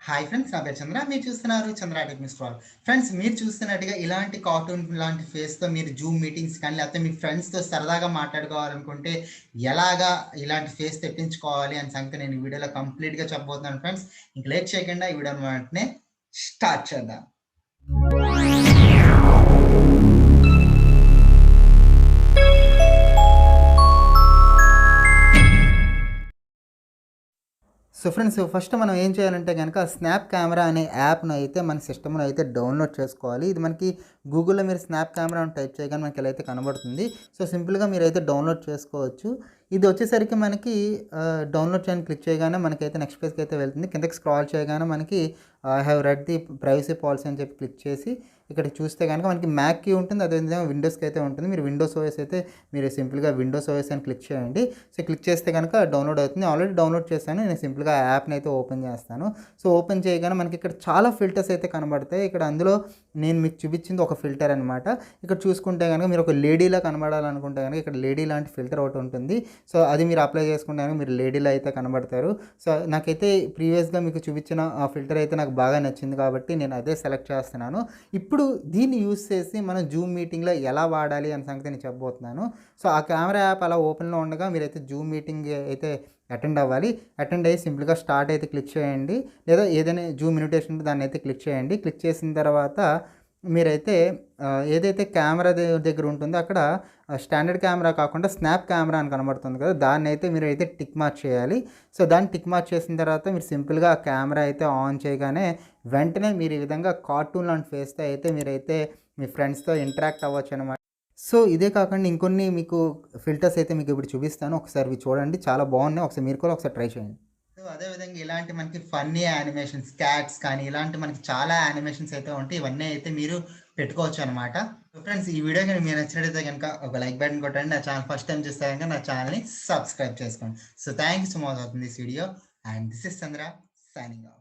Hi friends. నా పేరు చంద్ర. మీరు చూస్తున్నారు చంద్ర టెక్నిక్స్ ఫర్ ఆల్. ఫ్రెండ్స్, మీరు చూస్తున్నట్టుగా ఇలాంటి కార్టూన్ లాంటి ఫేస్‌తో మీరు జూమ్ మీటింగ్స్ కానీ, లేకపోతే మీ ఫ్రెండ్స్‌తో సరదాగా మాట్లాడుకోవాలనుకుంటే, ఎలాగా ఇలాంటి ఫేస్ తెప్పించుకోవాలి అనే సంగతి నేను ఈ వీడియోలో కంప్లీట్‌గా చెప్పబోతున్నాను ఫ్రెండ్స్. ఇంక లేట్ చేయకుండా ఈ వీడియోని వెంటనే స్టార్ట్ చేద్దాం. సో ఫ్రెండ్స్, ఫస్ట్ మనం ఏం చేయాలంటే గనక స్నాప్ కెమెరా అనే యాప్‌ను అయితే మన సిస్టమ్‌లో అయితే డౌన్‌లోడ్ చేసుకోవాలి. ఇది మనకి గూగుల్‌లో మీరు స్నాప్ కెమెరా అని టైప్ చేయగానే మనకి ఇలా అయితే కనబడుతుంది. సో సింపుల్‌గా మీరైతే డౌన్‌లోడ్ చేసుకోవచ్చు. ఇది వచ్చేసరికి మనకి డౌన్‌లోడ్ చేయడానికి క్లిక్ చేయగానే మనకైతే నెక్స్ట్ పేజ్‌కి అయితే వెళ్తుంది. కిందకి స్క్రాల్ చేయగానే మనకి I have read the privacy policy అని చెప్పి క్లిక్ చేసి ఇక్కడ చూస్తే గనక మనకి మ్యాక్‌కి ఉంటుంది. అదేవిధంగా విండోస్‌కి అయితే ఉంటుంది. మీరు విండోస్ ఓఎస్ అయితే మీరు సింపుల్‌గా విండోస్ ఓఎస్ అని క్లిక్ చేయండి. సో క్లిక్ చేస్తే కనుక డౌన్లోడ్ అవుతుంది. ఆల్రెడీ డౌన్లోడ్ చేశాను. నేను సింపుల్‌గా ఆ యాప్‌ని అయితే ఓపెన్ చేస్తాను. సో ఓపెన్ చేయగానే మనకి ఇక్కడ చాలా ఫిల్టర్స్ అయితే కనబడతాయి. ఇక్కడ అందులో నేను మీకు చూపించింది ఒక ఫిల్టర్ అనమాట. ఇక్కడ చూసుకుంటే గనుక మీరు ఒక లేడీలా కనబడాలనుకుంటే గనుక ఇక్కడ లేడీ లాంటి ఫిల్టర్ ఒకటి ఉంటుంది. సో అది మీరు అప్లై చేసుకుంటే గనుక మీరు లేడీలా అయితే కనబడతారు. సో నాకైతే ప్రీవియస్‌గా మీకు చూపించిన ఆ ఫిల్టర్ అయితే నాకు బాగా నచ్చింది కాబట్టి నేను అదే సెలెక్ట్ చేస్తున్నాను. ఇప్పుడు దీన్ని యూజ్ చేసి మనం జూమ్ మీటింగ్‌లో ఎలా వాడాలి అనే సంగతి నేను చెప్పబోతున్నాను. సో ఆ కెమెరా యాప్ అలా ఓపెన్‌లో ఉండగా మీరైతే జూమ్ మీటింగ్ అయితే అటెండ్ అవ్వాలి. అటెండ్ అయ్యి సింపుల్‌గా స్టార్ట్ అయితే క్లిక్ చేయండి. లేదా ఏదైనా జూమ్ ఇన్విటేషన్ ఉంటే దాన్ని అయితే క్లిక్ చేయండి. క్లిక్ చేసిన తర్వాత మీరైతే ఏదైతే కెమెరా దగ్గర ఉంటుందో అక్కడ స్టాండర్డ్ కెమెరా కాకుండా స్నాప్ కెమెరా అని కనబడుతుంది కదా! దాన్నైతే మీరైతే టిక్ మార్క్ చేయాలి. సో దాన్ని టిక్ మార్క్ చేసిన తర్వాత మీరు సింపుల్‌గా ఆ కెమెరా అయితే ఆన్ చేయగానే వెంటనే మీరు ఈ విధంగా కార్టూన్ లాంటి ఫేస్‌తో అయితే మీరైతే మీ ఫ్రెండ్స్‌తో ఇంటరాక్ట్ అవ్వచ్చనమాట. సో ఇదే కాకుండా ఇంకొన్ని మీకు ఫిల్టర్స్ అయితే మీకు ఇప్పుడు చూపిస్తాను. ఒకసారి ఇవి చూడండి. చాలా బాగున్నాయి. ఒకసారి మీరు కూడా ఒకసారి ట్రై చేయండి. సో అదే విధంగా ఇలాంటి మనకి ఫన్నీ యానిమేషన్స్, క్యాట్స్ కానీ ఇలాంటి మనకి చాలా యానిమేషన్స్ అయితే ఉంటాయి. ఇవన్నీ అయితే మీరు పెట్టుకోవచ్చనమాట. సో ఫ్రెండ్స్, ఈ వీడియో గనుక మీకు నచ్చినట్టయితే గనుక ఒక లైక్ బటన్ కొట్టండి. నా ఛానల్ ఫస్ట్ టైమ్ చూస్తే గనుక నా ఛానల్‌ని సబ్స్క్రైబ్ చేసుకోండి. So thank you so much watching this video and this is Chandra signing off.